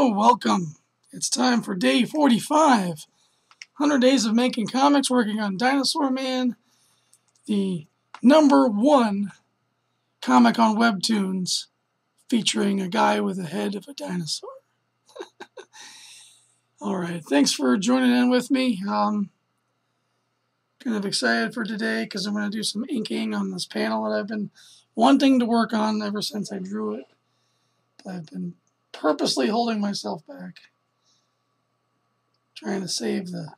Hello, welcome. It's time for day 45. 100 days of making comics, working on Dinosaur Man, the #1 comic on Webtoons featuring a guy with a head of a dinosaur. Alright, thanks for joining in with me. Kind of excited for today because I'm going to do some inking on this panel that I've been wanting to work on ever since I drew it. I've been purposely holding myself back, trying to save the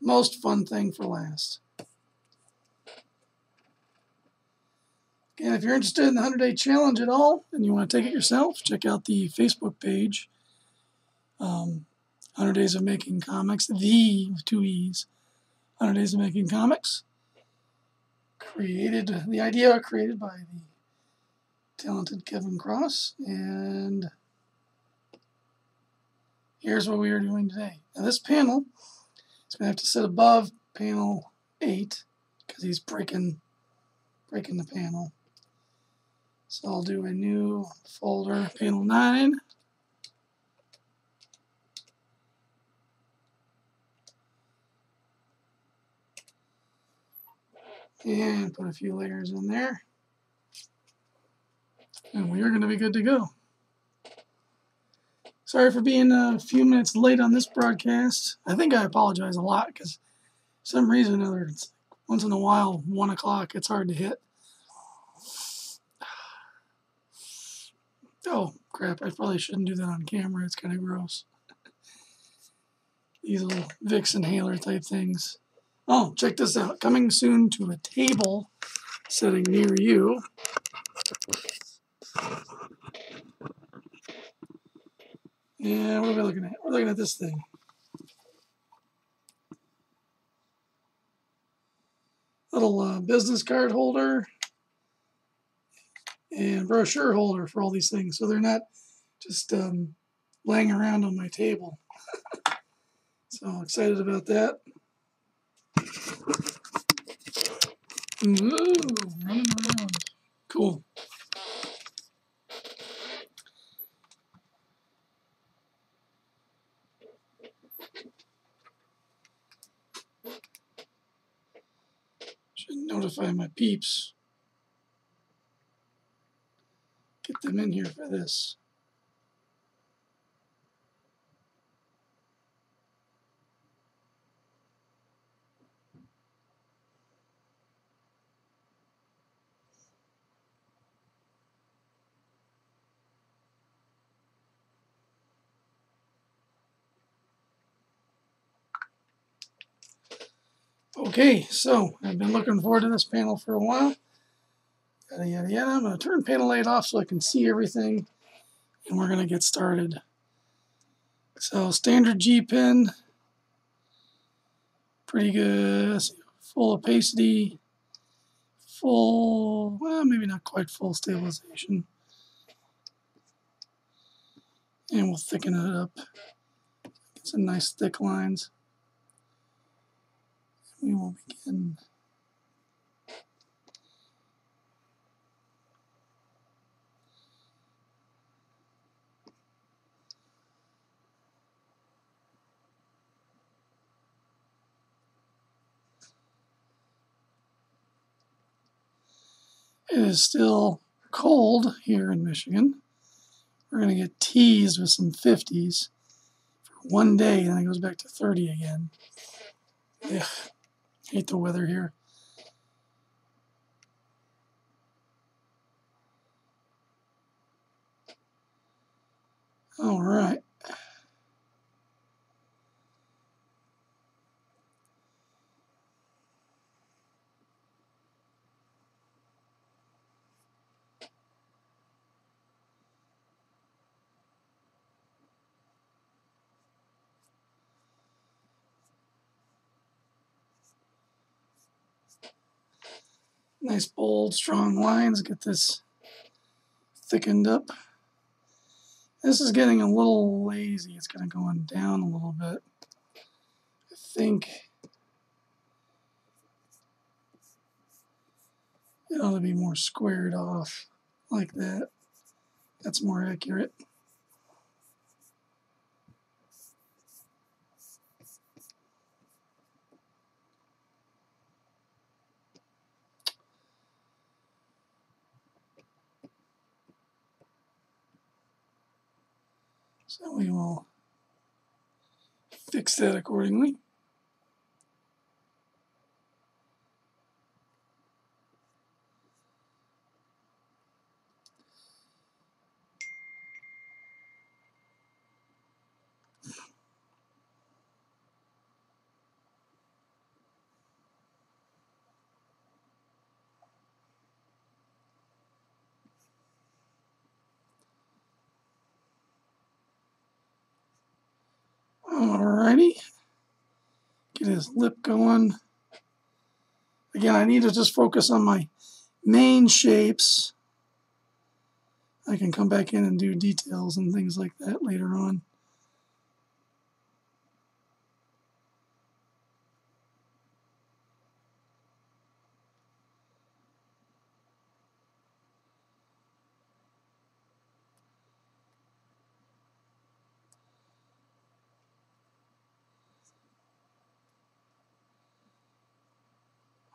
most fun thing for last. Again, if you're interested in the 100-day challenge at all and you want to take it yourself, check out the Facebook page, 100 Days of Making Comics, with 2 E's, 100 Days of Making Comics. The idea created by the talented Kevin Cross, and here's what we are doing today. Now this panel is going to have to sit above panel 8 because he's breaking the panel. So I'll do a new folder, panel 9. And put a few layers in there. And we are going to be good to go. Sorry for being a few minutes late on this broadcast. I think I apologize a lot because for some reason or other, once in a while, 1 o'clock, it's hard to hit. Oh, crap, I probably shouldn't do that on camera. It's kind of gross. These little Vicks inhaler type things. Oh, check this out. Coming soon to a table setting near you. Yeah, what are we looking at? We're looking at this thing. Little business card holder and brochure holder for all these things, so they're not just laying around on my table. So excited about that. Ooh, running around. Cool. Should notify my peeps. Get them in here for this. Okay, so I've been looking forward to this panel for a while. Yada, yada, yada. I'm going to turn panel 8 off so I can see everything, and we're going to get started. So, standard G pen, pretty good, full opacity, full, well, maybe not quite full stabilization. And we'll thicken it up, get some nice thick lines. We will begin. It is still cold here in Michigan. We're going to get teased with some 50s for 1 day, and then it goes back to 30 again. Ugh, hate the weather here. All right. Nice, bold, strong lines. Get this thickened up. This is getting a little lazy. It's kind of going down a little bit. I think it ought to be more squared off like that. That's more accurate. So we will fix that accordingly. Alrighty. Get his lip going. Again, I need to just focus on my main shapes. I can come back in and do details and things like that later on.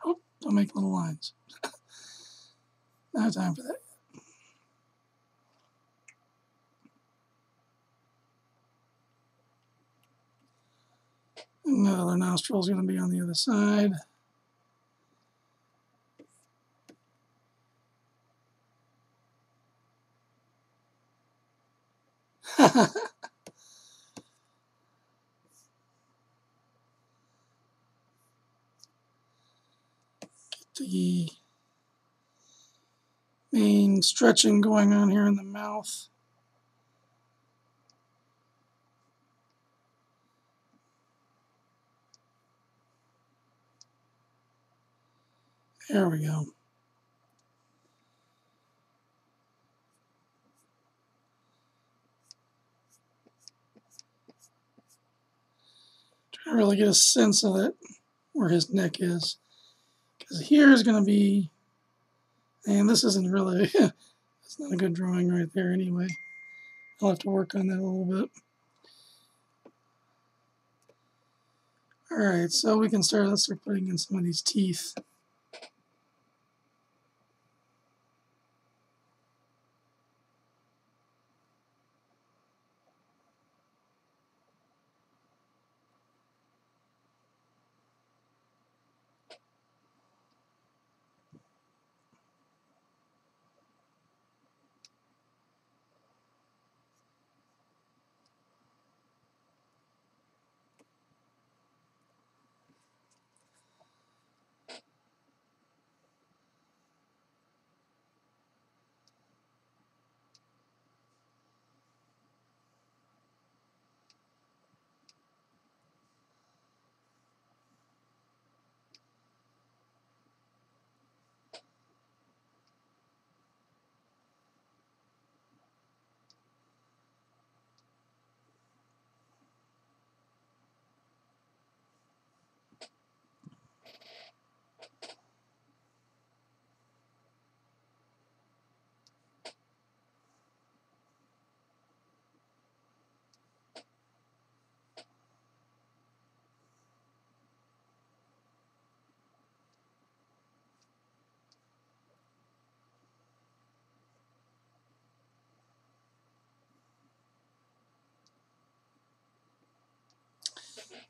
Oh, don't make little lines. Not time for that. And the other nostril is going to be on the other side. Get the main stretching going on here in the mouth. There we go. Trying to really get a sense of it, where his neck is. Because here is going to be, and this isn't really, it's not a good drawing right there anyway. I'll have to work on that a little bit. Alright, so we can start, let's start putting in some of these teeth.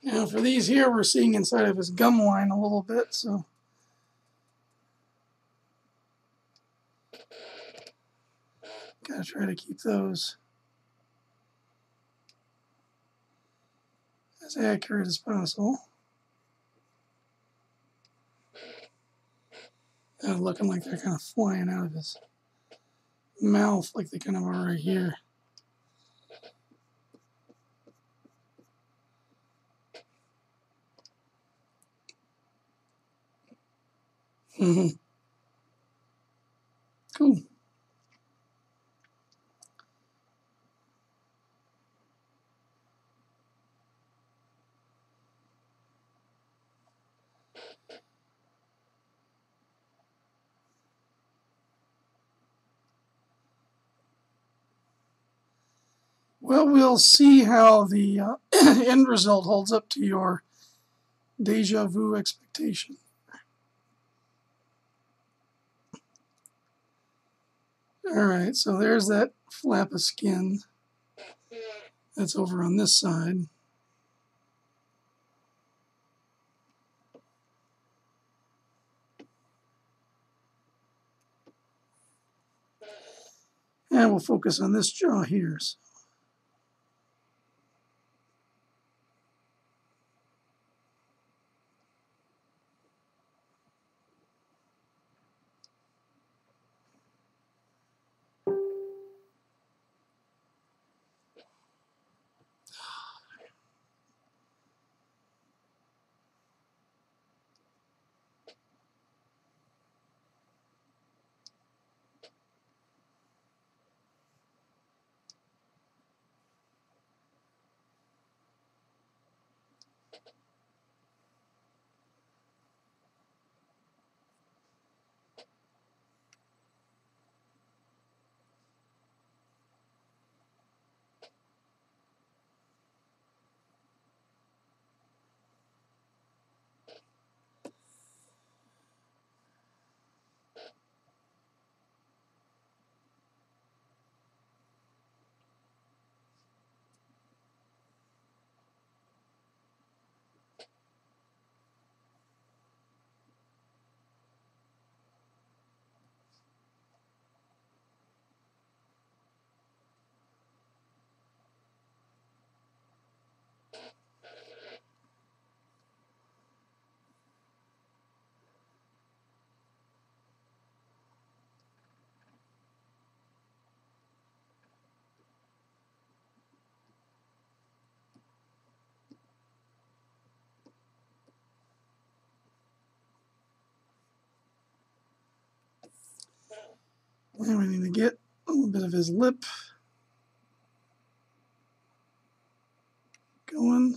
Now for these here, we're seeing inside of his gum line a little bit, so gotta try to keep those as accurate as possible. Looking like they're kind of flying out of his mouth, like they kind of are right here. Cool. Well, we'll see how the end result holds up to your deja vu expectation. Alright, so there's that flap of skin. That's over on this side. And we'll focus on this jaw here. And we need to get a little bit of his lip going.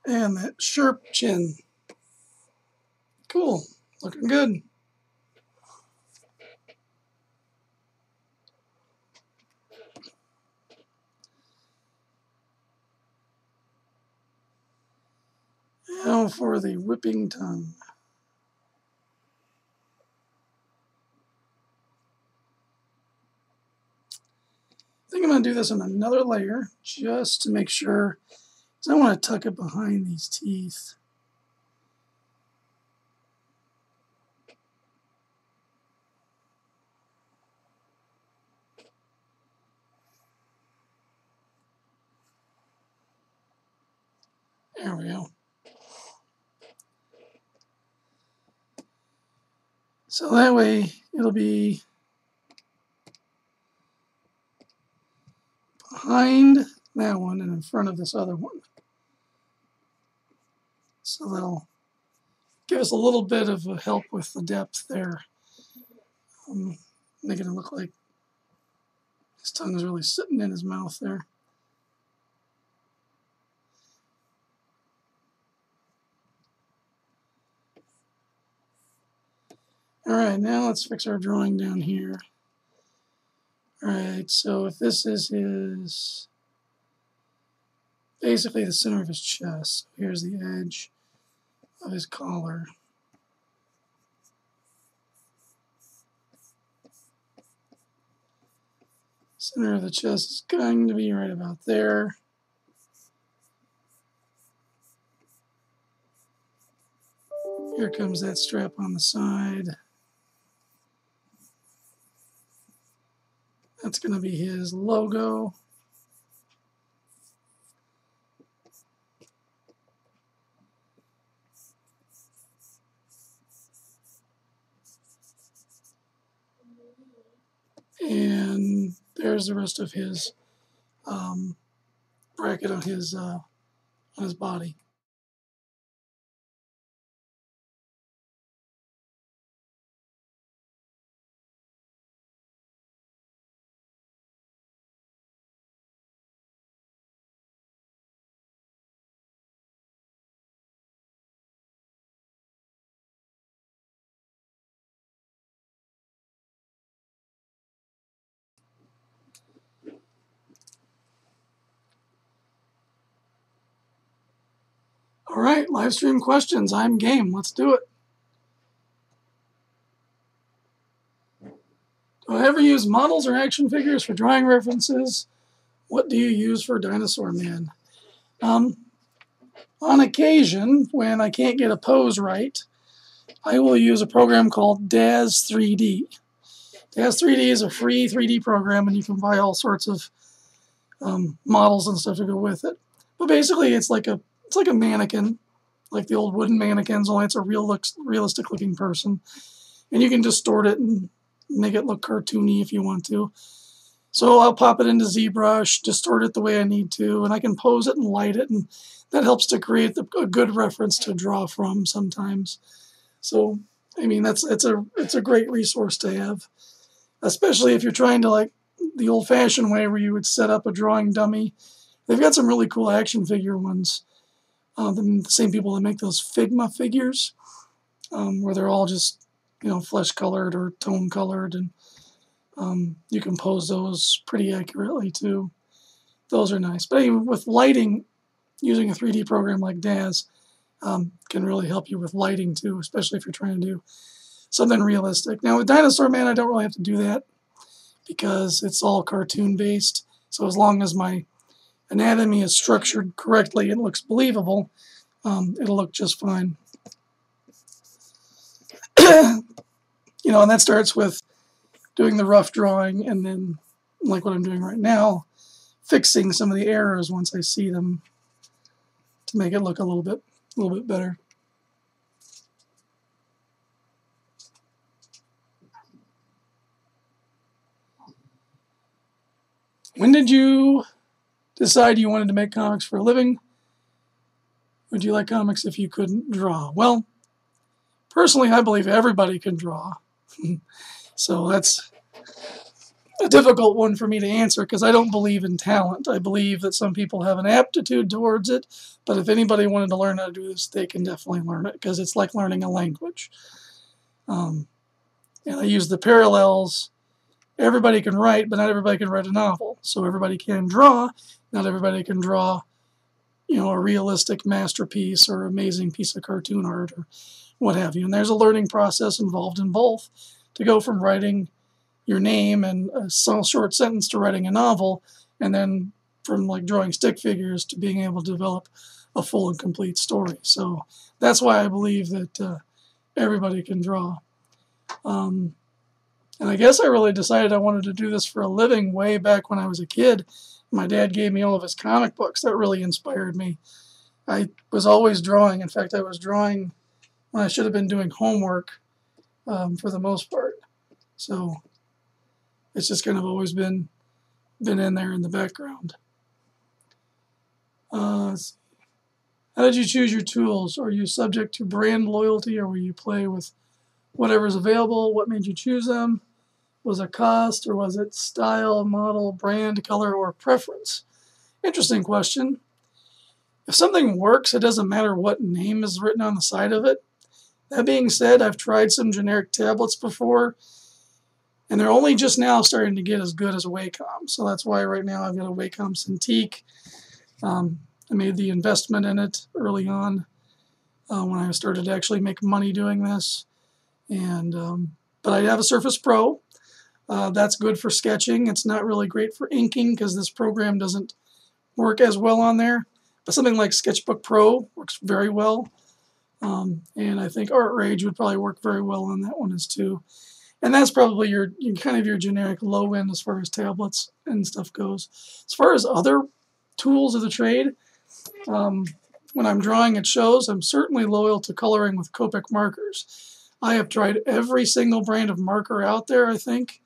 And that sharp chin. Cool. Looking good. Now for the whipping tongue. I think I'm going to do this on another layer just to make sure, because I want to tuck it behind these teeth. There we go. So that way it'll be behind that one and in front of this other one. So that'll give us a little bit of a help with the depth there. Making it look like his tongue is really sitting in his mouth there. Alright, now let's fix our drawing down here. Alright, so if this is his, basically the center of his chest, here's the edge of his collar. Center of the chest is going to be right about there. Here comes that strap on the side. That's going to be his logo. And there's the rest of his bracket on his body. All right, live stream questions. I'm game. Let's do it. Do I ever use models or action figures for drawing references? What do you use for Dinosaur Man? On occasion, when I can't get a pose right, I will use a program called DAZ 3D. DAZ 3D is a free 3D program, and you can buy all sorts of models and stuff to go with it. But basically, it's like a mannequin, like the old wooden mannequins, only it's a realistic looking person. And you can distort it and make it look cartoony if you want to. So I'll pop it into ZBrush, distort it the way I need to, and I can pose it and light it, and that helps to create a good reference to draw from sometimes. So, I mean, it's a great resource to have, especially if you're trying to, like the old-fashioned way where you would set up a drawing dummy. They've got some really cool action figure ones. The same people that make those Figma figures, where they're all just, flesh-colored or tone-colored, and you can pose those pretty accurately too. Those are nice. But anyway, with lighting, using a 3D program like DAZ can really help you with lighting too, especially if you're trying to do something realistic. Now with Dinosaur Man, I don't really have to do that because it's all cartoon based. So as long as my anatomy is structured correctly and looks believable, it'll look just fine. And that starts with doing the rough drawing, and then, like what I'm doing right now, fixing some of the errors once I see them to make it look a little bit better. When did you decide you wanted to make comics for a living? Would you like comics if you couldn't draw? Well, personally, I believe everybody can draw. So that's a difficult one for me to answer because I don't believe in talent. I believe that some people have an aptitude towards it, but if anybody wanted to learn how to do this, they can definitely learn it because it's like learning a language. And I use the parallels. Everybody can write, but not everybody can write a novel. So everybody can draw. Not everybody can draw, a realistic masterpiece or amazing piece of cartoon art or what have you. And there's a learning process involved in both to go from writing your name and a short sentence to writing a novel, and then from like drawing stick figures to being able to develop a full and complete story. So that's why I believe that everybody can draw. And I guess I really decided I wanted to do this for a living way back when I was a kid. My dad gave me all of his comic books. That really inspired me. I was always drawing. In fact, I was drawing when I should have been doing homework for the most part. So it's just kind of always been in there in the background. How did you choose your tools? Are you subject to brand loyalty, or will you play with whatever's available? What made you choose them? Was it cost, or was it style, model, brand, color, or preference? Interesting question. If something works, it doesn't matter what name is written on the side of it. That being said, I've tried some generic tablets before, and they're only just now starting to get as good as Wacom. So that's why right now I've got a Wacom Cintiq. I made the investment in it early on when I started to actually make money doing this. But I have a Surface Pro. That's good for sketching. It's not really great for inking because this program doesn't work as well on there. But something like Sketchbook Pro works very well. And I think Art Rage would probably work very well on that one as too. And that's probably your kind of your generic low end as far as tablets and stuff goes. As far as other tools of the trade, when I'm drawing at shows, I'm certainly loyal to coloring with Copic markers. I have tried every single brand of marker out there, I think.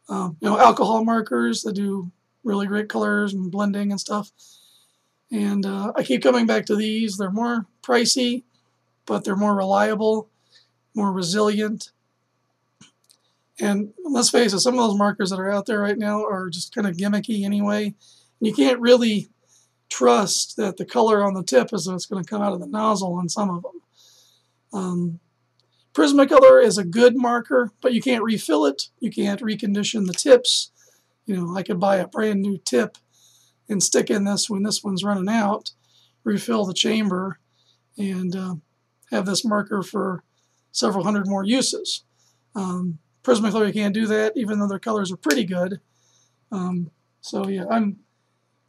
Alcohol markers that do really great colors and blending and stuff. And I keep coming back to these. They're more pricey, but they're more reliable, more resilient. And let's face it, some of those markers that are out there right now are just kind of gimmicky anyway. And you can't really trust that the color on the tip is what's going to come out of the nozzle on some of them. Prismacolor is a good marker, but you can't refill it. You can't recondition the tips. I could buy a brand new tip and stick in this when this one's running out, refill the chamber, and have this marker for several hundred more uses. Prismacolor, you can't do that, even though their colors are pretty good. So yeah, I'm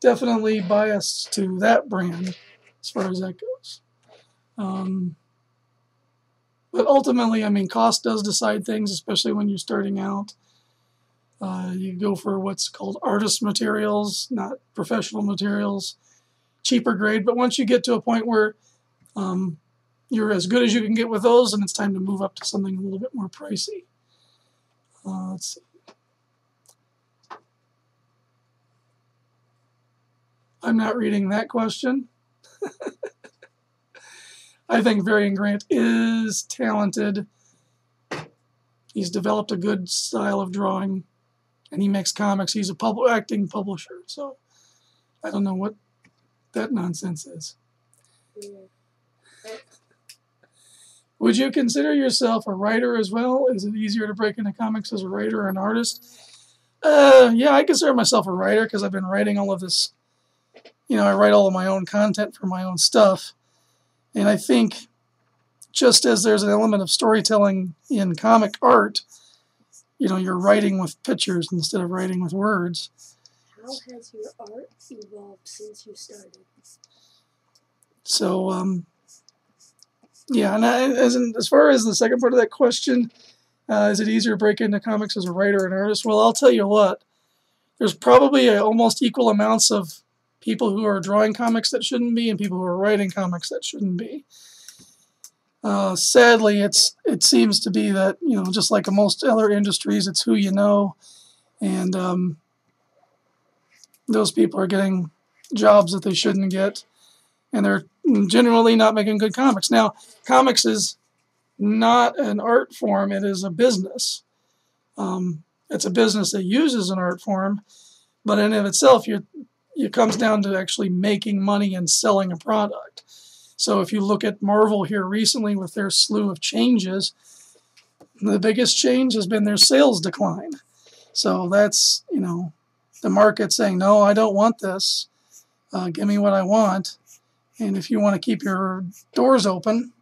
definitely biased to that brand as far as that goes. But ultimately, I mean, cost does decide things, especially when you're starting out. You go for what's called artist materials, not professional materials, cheaper grade. But once you get to a point where you're as good as you can get with those, and it's time to move up to something a little bit more pricey. Let's see. I'm not reading that question. I think Varian Grant is talented. He's developed a good style of drawing, and he makes comics. He's a acting publisher, so I don't know what that nonsense is. Would you consider yourself a writer as well? Is it easier to break into comics as a writer or an artist? Yeah, I consider myself a writer because I've been writing all of this. I write all of my own content for my own stuff. And I think just as there's an element of storytelling in comic art, you're writing with pictures instead of writing with words. How has your art evolved since you started? So, yeah, and as far as the second part of that question, is it easier to break into comics as a writer or an artist? Well, I'll tell you what, there's probably almost equal amounts of people who are drawing comics that shouldn't be and people who are writing comics that shouldn't be. Sadly, it seems to be that, just like in most other industries, it's who you know, and those people are getting jobs that they shouldn't get, and they're generally not making good comics. Now, comics is not an art form, it is a business. It's a business that uses an art form, but in and of itself, it comes down to actually making money and selling a product. So if you look at Marvel here recently with their slew of changes, the biggest change has been their sales decline. So that's, the market saying, no, I don't want this. Give me what I want. And if you want to keep your doors open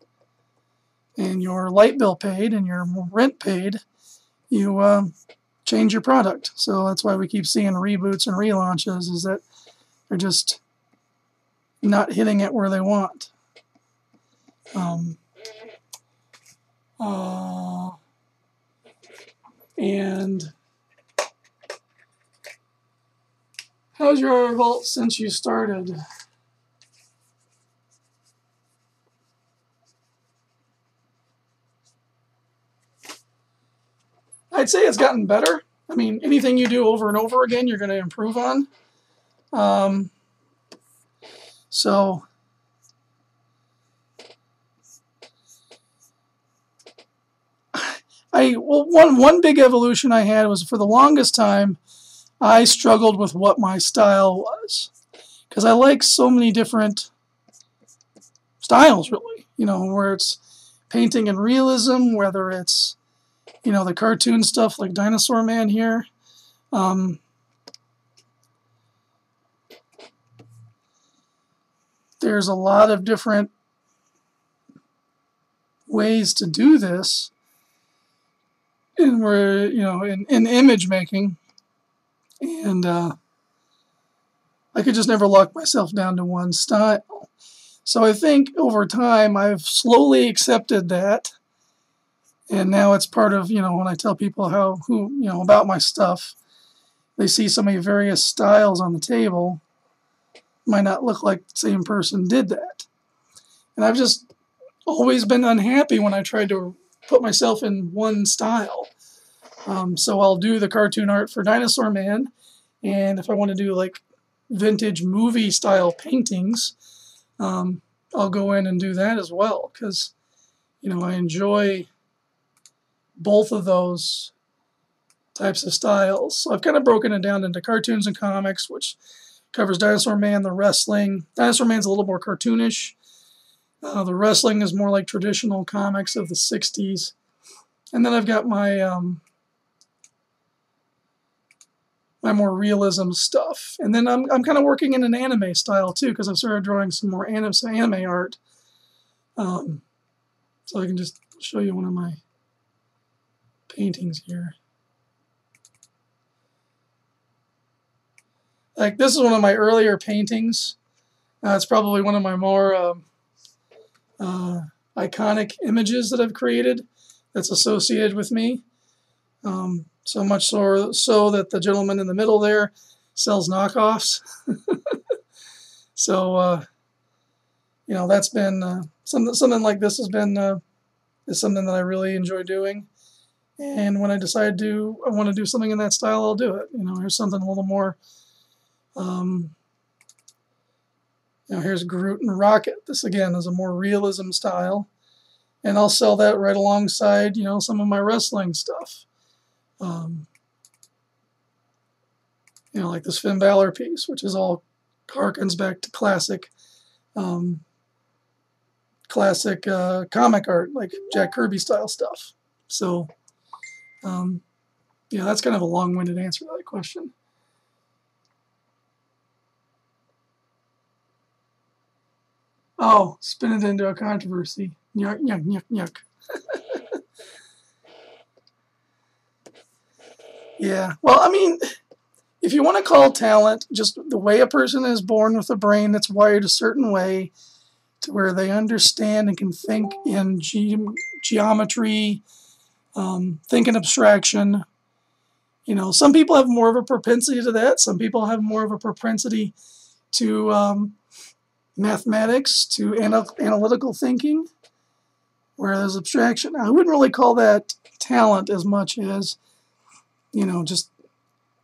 and your light bill paid and your rent paid, you change your product. So that's why we keep seeing reboots and relaunches, is that they're just not hitting it where they want. And how's your vault since you started? I'd say it's gotten better. I mean, anything you do over and over again, you're going to improve on. So one big evolution I had was, for the longest time, I struggled with what my style was, because I like so many different styles, really. Where it's painting and realism, whether it's the cartoon stuff like Dinosaur Man here. There's a lot of different ways to do this, and we're in image making, and I could just never lock myself down to one style. So I think over time I've slowly accepted that, and now it's part of when I tell people about my stuff, they see so many various styles on the table. Might not look like the same person did that. And I've just always been unhappy when I tried to put myself in one style. So I'll do the cartoon art for Dinosaur Man, and if I want to do like vintage movie style paintings, I'll go in and do that as well, because I enjoy both of those types of styles. So I've kind of broken it down into cartoons and comics, which covers Dinosaur Man, the wrestling. Dinosaur Man's a little more cartoonish. The wrestling is more like traditional comics of the 60s. And then I've got my my more realism stuff. And then I'm kind of working in an anime style too, because I've started drawing some more anime art. So I can just show you one of my paintings here. Like, this is one of my earlier paintings. It's probably one of my more iconic images that I've created that's associated with me. So much so that the gentleman in the middle there sells knockoffs. So, you know, that's been something like this has been is something that I really enjoy doing. And when I decide I want to do something in that style, I'll do it. You know, here's something a little more. You know, here's Groot and Rocket. This again is a more realism style, and I'll sell that right alongside, you know, some of my wrestling stuff. You know, like this Finn Balor piece, which is all harkens back to classic comic art, like Jack Kirby style stuff. So, yeah, that's kind of a long-winded answer to that question. Oh, spin it into a controversy. Yuck, yuck, yuck, yuck. Yeah, well, I mean, if you want to call talent just the way a person is born with a brain that's wired a certain way to where they understand and can think in geometry, think in abstraction. You know, some people have more of a propensity to that. Some people have more of a propensity to mathematics, to analytical thinking, whereas abstraction, I wouldn't really call that talent as much as, you know, just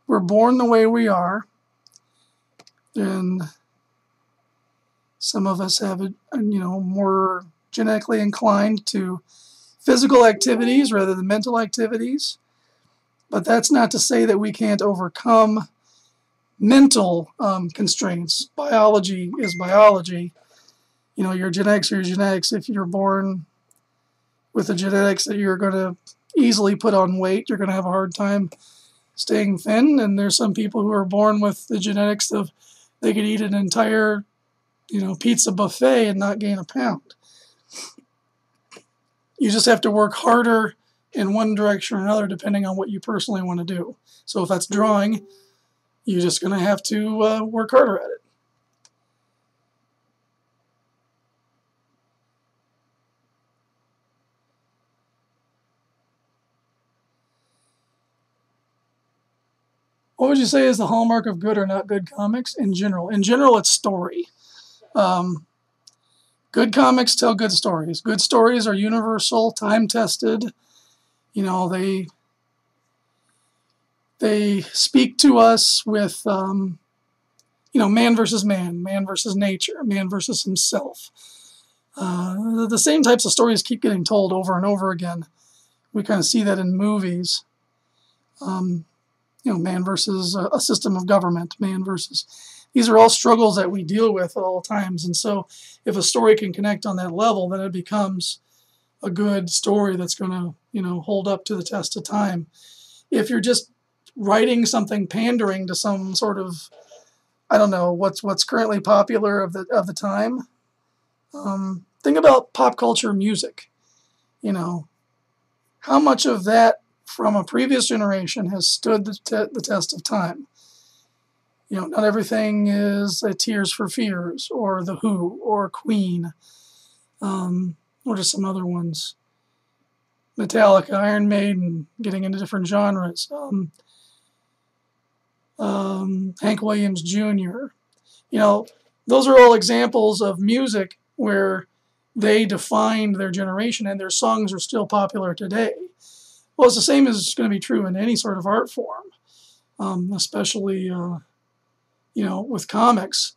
we're born the way we are, and some of us have, you know, more genetically inclined to physical activities rather than mental activities. But that's not to say that we can't overcome mental constraints. Biology is biology. You know, your genetics are your genetics. If you're born with the genetics that you're going to easily put on weight, you're going to have a hard time staying thin. And there's some people who are born with the genetics of they could eat an entire, you know, pizza buffet and not gain a pound. You just have to work harder in one direction or another depending on what you personally want to do. So if that's drawing, you're just going to have to work harder at it. What would you say is the hallmark of good or not good comics in general? In general, it's story. Good comics tell good stories. Good stories are universal, time-tested. You know, they speak to us with, you know, man versus man, man versus nature, man versus himself. The same types of stories keep getting told over and over again. We kind of see that in movies. You know, man versus a system of government, man versus... These are all struggles that we deal with at all times. And so if a story can connect on that level, then it becomes a good story that's going to, you know, hold up to the test of time. If you're just writing something pandering to some sort of, I don't know, what's currently popular of the time, think about pop culture music. You know, how much of that from a previous generation has stood the test of time? You know, not everything is Tears for Fears or The Who or Queen. What are some other ones? Metallica, Iron Maiden, getting into different genres. Hank Williams Jr. You know, those are all examples of music where they defined their generation and their songs are still popular today. Well, it's the same as going to be true in any sort of art form, especially, you know, with comics.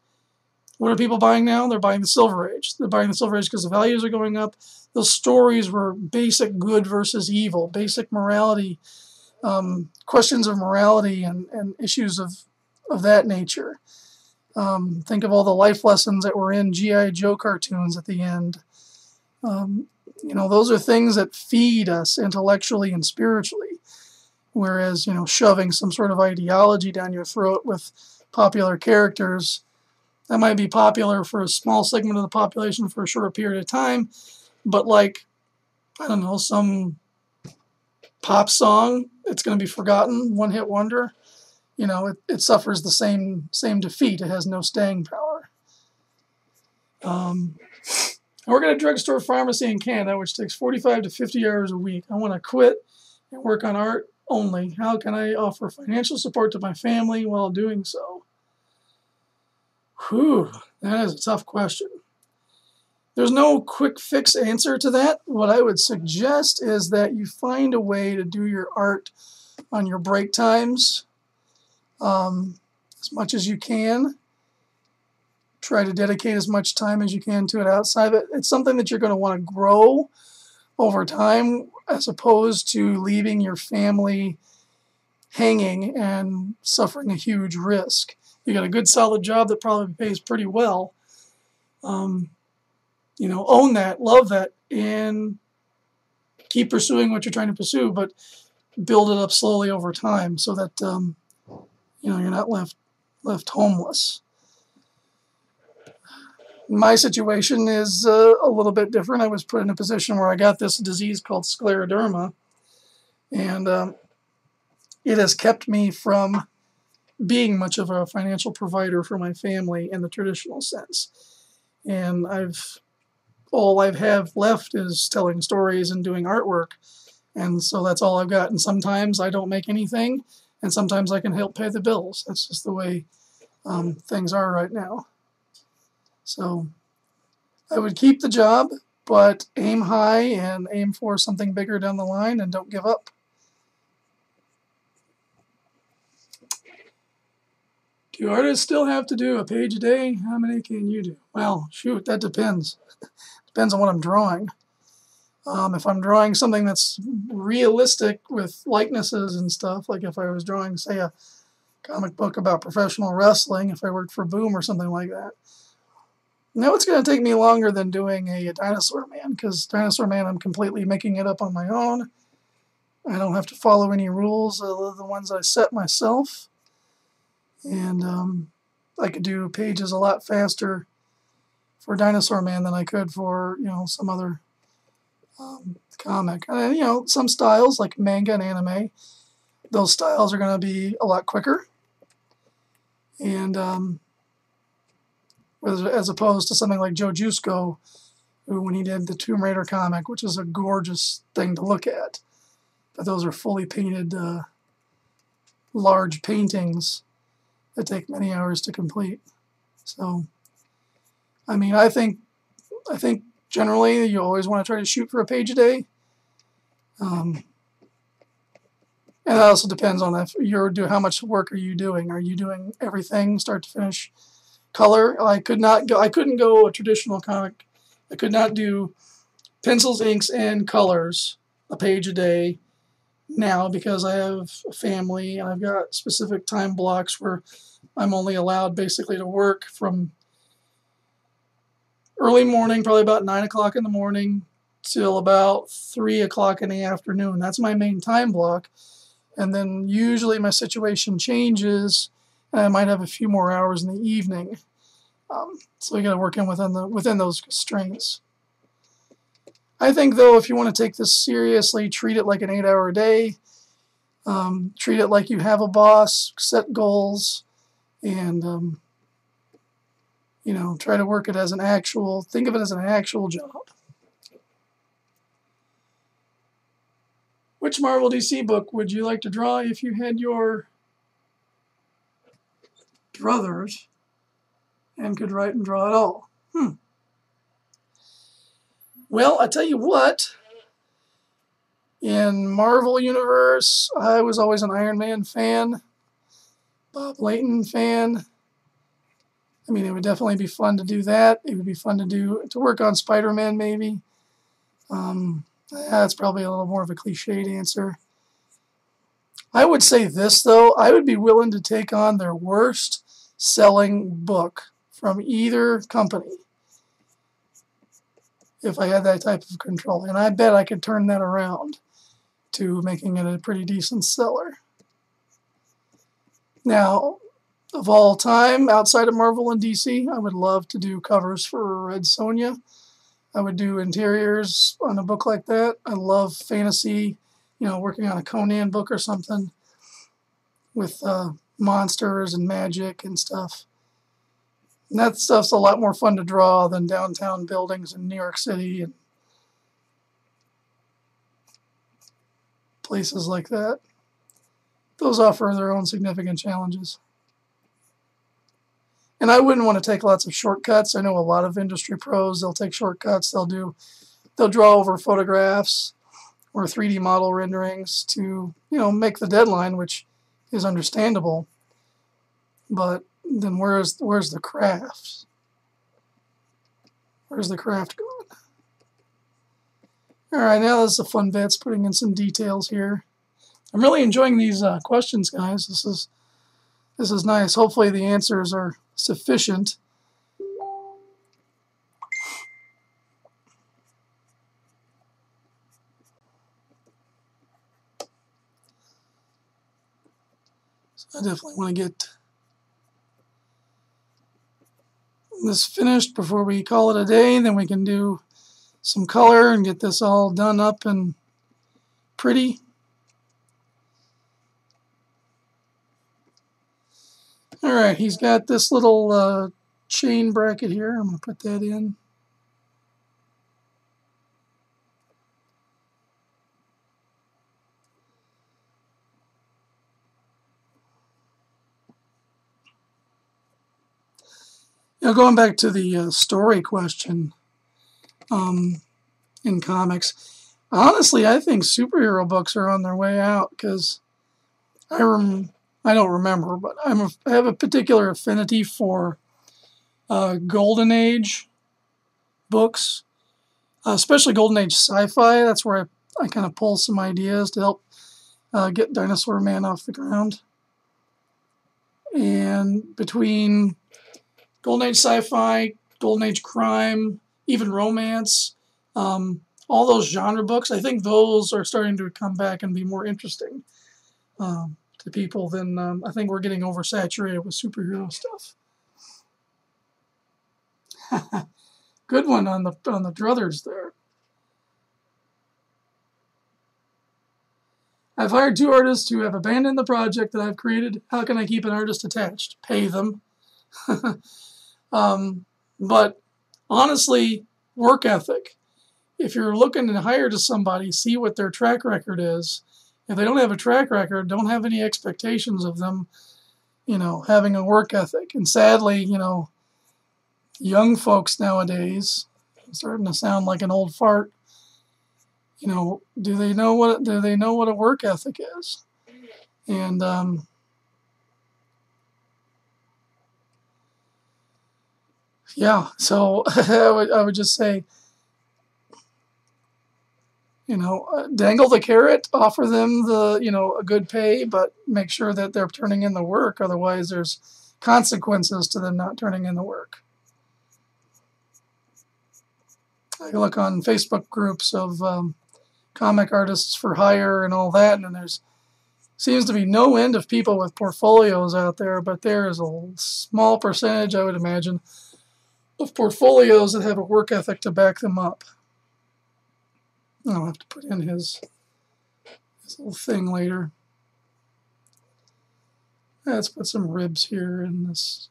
What are people buying now? They're buying the Silver Age. They're buying the Silver Age because the values are going up. The stories were basic good versus evil, basic morality, questions of morality and issues of that nature. Think of all the life lessons that were in G.I. Joe cartoons at the end. You know, those are things that feed us intellectually and spiritually. Whereas, you know, shoving some sort of ideology down your throat with popular characters, That might be popular for a small segment of the population for a short period of time, but like, I don't know, some pop song, it's going to be forgotten, one-hit wonder. You know, it suffers the same defeat. It has no staying power. I work at a drugstore pharmacy in Canada, which takes 45 to 50 hours a week. I want to quit and work on art only. How can I offer financial support to my family while doing so? Whew, that is a tough question. There's no quick fix answer to that. What I would suggest is that you find a way to do your art on your break times as much as you can. Try to dedicate as much time as you can to it outside of it. It's something that you're going to want to grow over time as opposed to leaving your family hanging and suffering a huge risk. You got a good solid job that probably pays pretty well. You know, own that, love that, and keep pursuing what you're trying to pursue, but build it up slowly over time so that you know, you're not left homeless. My situation is a little bit different. I was put in a position where I got this disease called scleroderma, and it has kept me from being much of a financial provider for my family in the traditional sense. And all I have left is telling stories and doing artwork, and so that's all I've got. And sometimes I don't make anything, and sometimes I can help pay the bills. That's just the way things are right now. So I would keep the job, but aim high and aim for something bigger down the line, and don't give up. Do artists still have to do a page a day? How many can you do? Well, shoot, that depends. Depends on what I'm drawing. If I'm drawing something that's realistic with likenesses and stuff, like if I was drawing, say, a comic book about professional wrestling, if I worked for Boom or something like that, now it's going to take me longer than doing a Dinosaur Man, because Dinosaur Man, I'm completely making it up on my own. I don't have to follow any rules other than the ones I set myself. And I could do pages a lot faster for Dinosaur Man than I could for, you know, some other comic. And, you know, some styles like manga and anime, those styles are going to be a lot quicker. And as opposed to something like Joe Jusko, who, when he did the Tomb Raider comic, which is a gorgeous thing to look at, but those are fully painted large paintings that take many hours to complete. So, I mean, I think generally you always want to try to shoot for a page a day. And that also depends on how much work are you doing? Are you doing everything, start to finish? Color, I couldn't go a traditional comic. I could not do pencils, inks, and colors a page a day now, because I have a family and I've got specific time blocks where I'm only allowed basically to work from early morning, probably about 9 o'clock in the morning, till about 3 o'clock in the afternoon. That's my main time block. And then usually my situation changes, and I might have a few more hours in the evening. So you got to work in within those constraints. I think, though, if you want to take this seriously, treat it like an 8-hour day. Treat it like you have a boss. Set goals, and you know, try to work it as think of it as an actual job. Which Marvel DC book would you like to draw if you had your druthers and could write and draw it all? Well, I tell you what, in Marvel Universe, I was always an Iron Man fan, Bob Layton fan. I mean, it would definitely be fun to do that. It would be fun to work on Spider-Man, maybe. That's probably a little more of a cliched answer. I would say this, though. I would be willing to take on their worst selling book from either company if I had that type of control. And I bet I could turn that around to making it a pretty decent seller. Now, of all time outside of Marvel and DC. I would love to do covers for Red Sonja. I would do interiors on a book like that. I love fantasy, working on a Conan book or something with monsters and magic and stuff. And that stuff's a lot more fun to draw than downtown buildings in New York City and places like that. Those offer their own significant challenges. And I wouldn't want to take lots of shortcuts. I know a lot of industry pros, they'll take shortcuts. They'll draw over photographs or 3D model renderings to, make the deadline, which is understandable. But then where's the craft? Where's the craft going? All right, now this is the fun bits, putting in some details here. I'm really enjoying these questions, guys. This is nice. Hopefully the answers are sufficient. So I definitely want to get this finished before we call it a day. Then we can do some color and get this all done up and pretty. All right, he's got this little chain bracket here. I'm going to put that in. Going back to the story question in comics, honestly, I think superhero books are on their way out because I don't remember, but I have a particular affinity for Golden Age books, especially Golden Age sci-fi. That's where I kind of pull some ideas to help get Dinosaur Man off the ground. And between Golden Age sci-fi, Golden Age crime, even romance, all those genre books, I think those are starting to come back and be more interesting to people than I think we're getting oversaturated with superhero stuff. Good one on the druthers there. I've hired 2 artists who have abandoned the project that I've created. How can I keep an artist attached? Pay them. But honestly, work ethic. If you're looking to hire to somebody, see what their track record is. If they don't have a track record, don't have any expectations of them, having a work ethic. And sadly, young folks nowadays, I'm starting to sound like an old fart. Do they know what a work ethic is? And yeah, so I would just say, dangle the carrot, offer them a good pay, but make sure that they're turning in the work. Otherwise, there's consequences to them not turning in the work. I look on Facebook groups of comic artists for hire and all that, and there's seems to be no end of people with portfolios out there, but there is a small percentage, I would imagine, of portfolios that have a work ethic to back them up. I'll have to put in his little thing later. Let's put some ribs here in this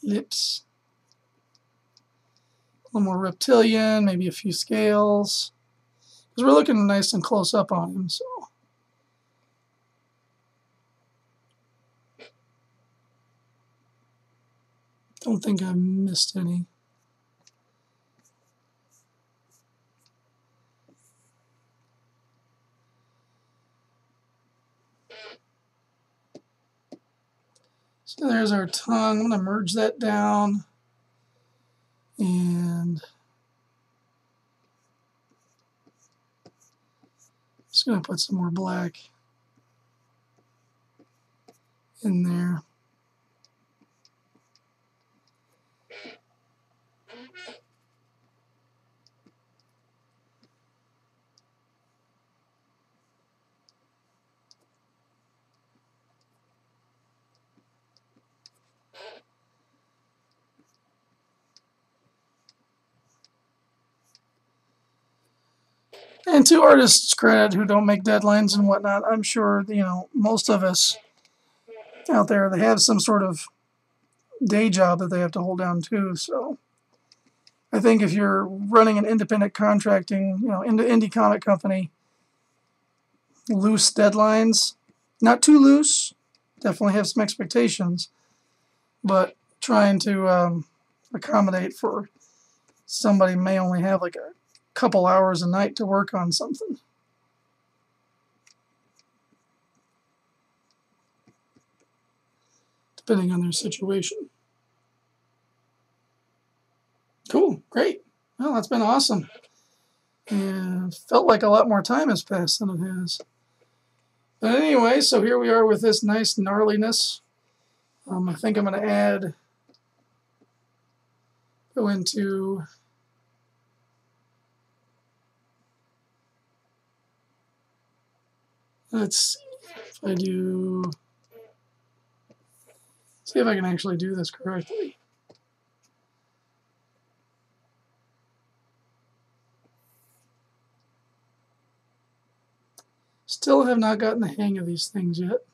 lips. A little more reptilian, maybe a few scales. Because we're looking nice and close up on him, so. Don't think I missed any. So there's our tongue. I'm going to merge that down. And just going to put some more black in there. And to artists' credit who don't make deadlines and whatnot, I'm sure, most of us out there, they have some sort of day job that they have to hold down too. So I think if you're running an independent contracting, indie comic company, loose deadlines, not too loose, definitely have some expectations, but trying to accommodate for somebody may only have like a couple hours a night to work on something. Depending on their situation. Cool, great. Well, that's been awesome. And felt like a lot more time has passed than it has. But anyway, so here we are with this nice gnarliness. I think I'm going to go into let's see if I can actually do this correctly. Still have not gotten the hang of these things yet.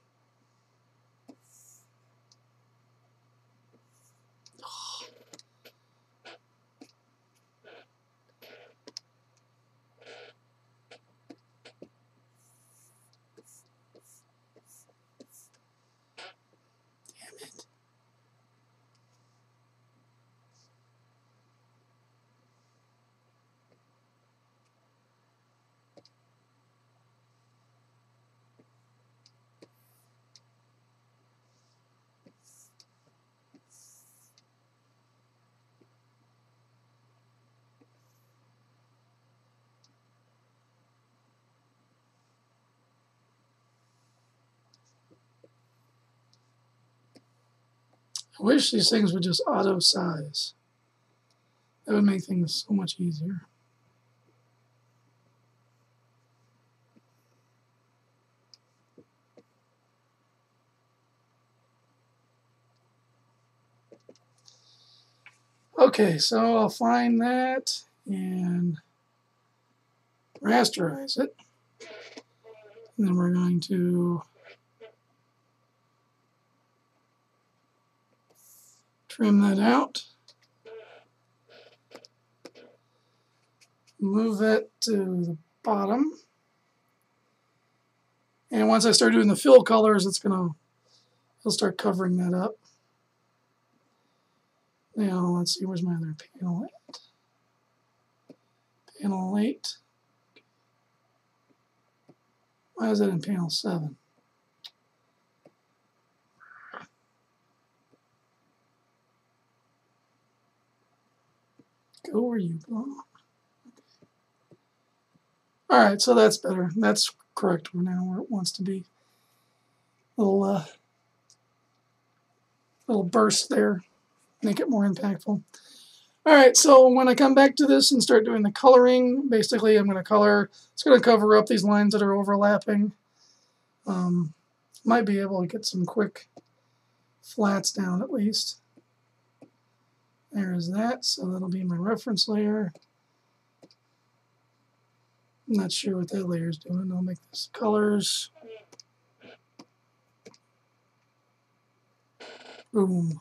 Damn it. I wish these things would just auto size. That would make things so much easier. Okay, so I'll find that and rasterize it. And then we're going to trim that out. Move that to the bottom. And once I start doing the fill colors, it'll start covering that up. Now, let's see, where's my other panel at? Panel 8. Why is that in panel 7? Go where you belong. All right, so that's better. That's correct now where it wants to be. Little burst there. Make it more impactful. All right, so when I come back to this and start doing the coloring, basically I'm going to color. It's going to cover up these lines that are overlapping. Might be able to get some quick flats down at least. There's that, so that'll be my reference layer. I'm not sure what that layer is doing. I'll make this colors. Boom.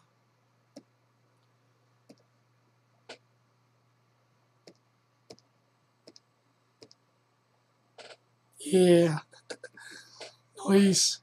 Yeah. Nice.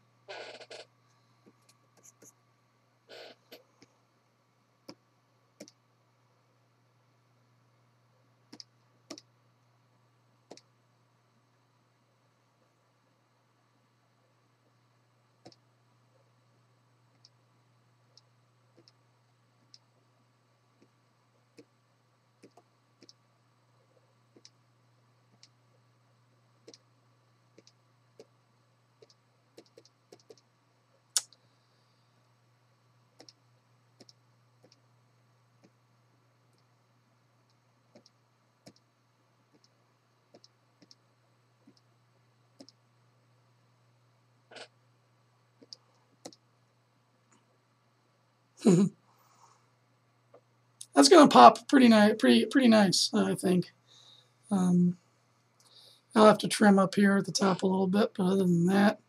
That's gonna pop pretty nice, pretty nice, I think. I'll have to trim up here at the top a little bit, but other than that,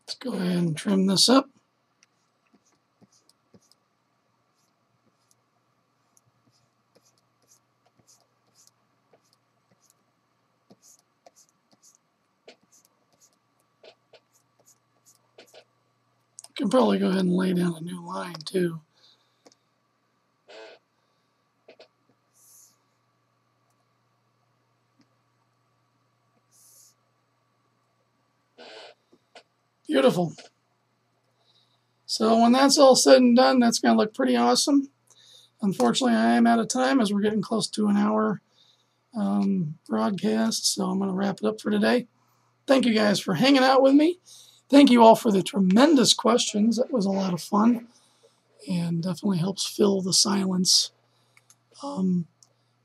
let's go ahead and trim this up. I can probably go ahead and lay down a new line too. Beautiful. So when that's all said and done, that's going to look pretty awesome. Unfortunately, I am out of time as we're getting close to an hour broadcast, so I'm going to wrap it up for today. Thank you guys for hanging out with me. Thank you all for the tremendous questions. That was a lot of fun and definitely helps fill the silence.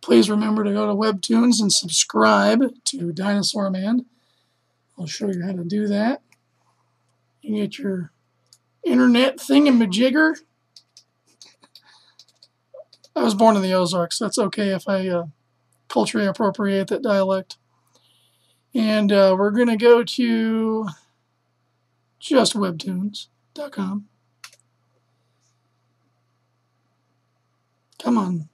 Please remember to go to Webtoons and subscribe to Dinosaur Man. I'll show you how to do that. You get your internet thingamajigger. I was born in the Ozarks, so that's okay if I culturally appropriate that dialect. And we're going to go to just webtoons.com. Come on.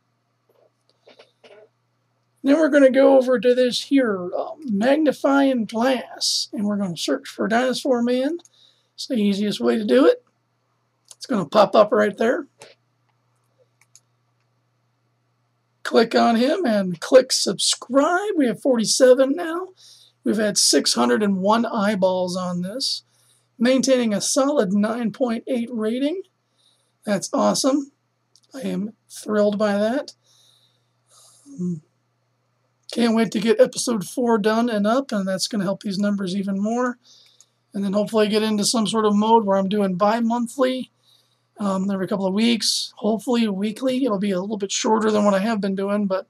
Then we're going to go over to this here magnifying glass, and we're going to search for Dinosaur Man. It's the easiest way to do it. It's going to pop up right there. Click on him and click subscribe. We have 47 now. We've had 601 eyeballs on this, maintaining a solid 9.8 rating. That's awesome. I am thrilled by that. Can't wait to get episode 4 done and up, and that's going to help these numbers even more. And then hopefully get into some sort of mode where I'm doing bi-monthly, every couple of weeks, hopefully weekly. It'll be a little bit shorter than what I have been doing, but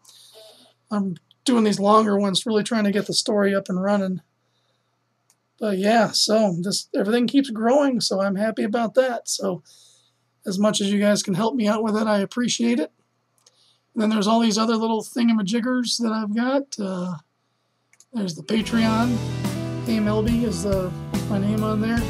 I'm doing these longer ones, really trying to get the story up and running. But yeah, so everything keeps growing, so I'm happy about that. So as much as you guys can help me out with it, I appreciate it. And then there's all these other little thingamajiggers that I've got. There's the Patreon. Hey Melby is my name on there.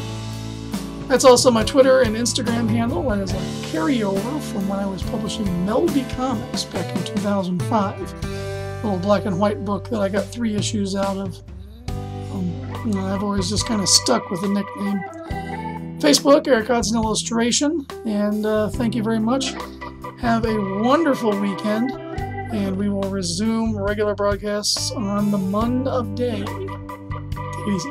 That's also my Twitter and Instagram handle. That is a carryover from when I was publishing Melby Comics back in 2005. A little black and white book that I got 3 issues out of. I've always just kind of stuck with the nickname. Facebook, Eric Hodson Illustration. And thank you very much. Have a wonderful weekend. And we will resume regular broadcasts on the Monday. Take it easy.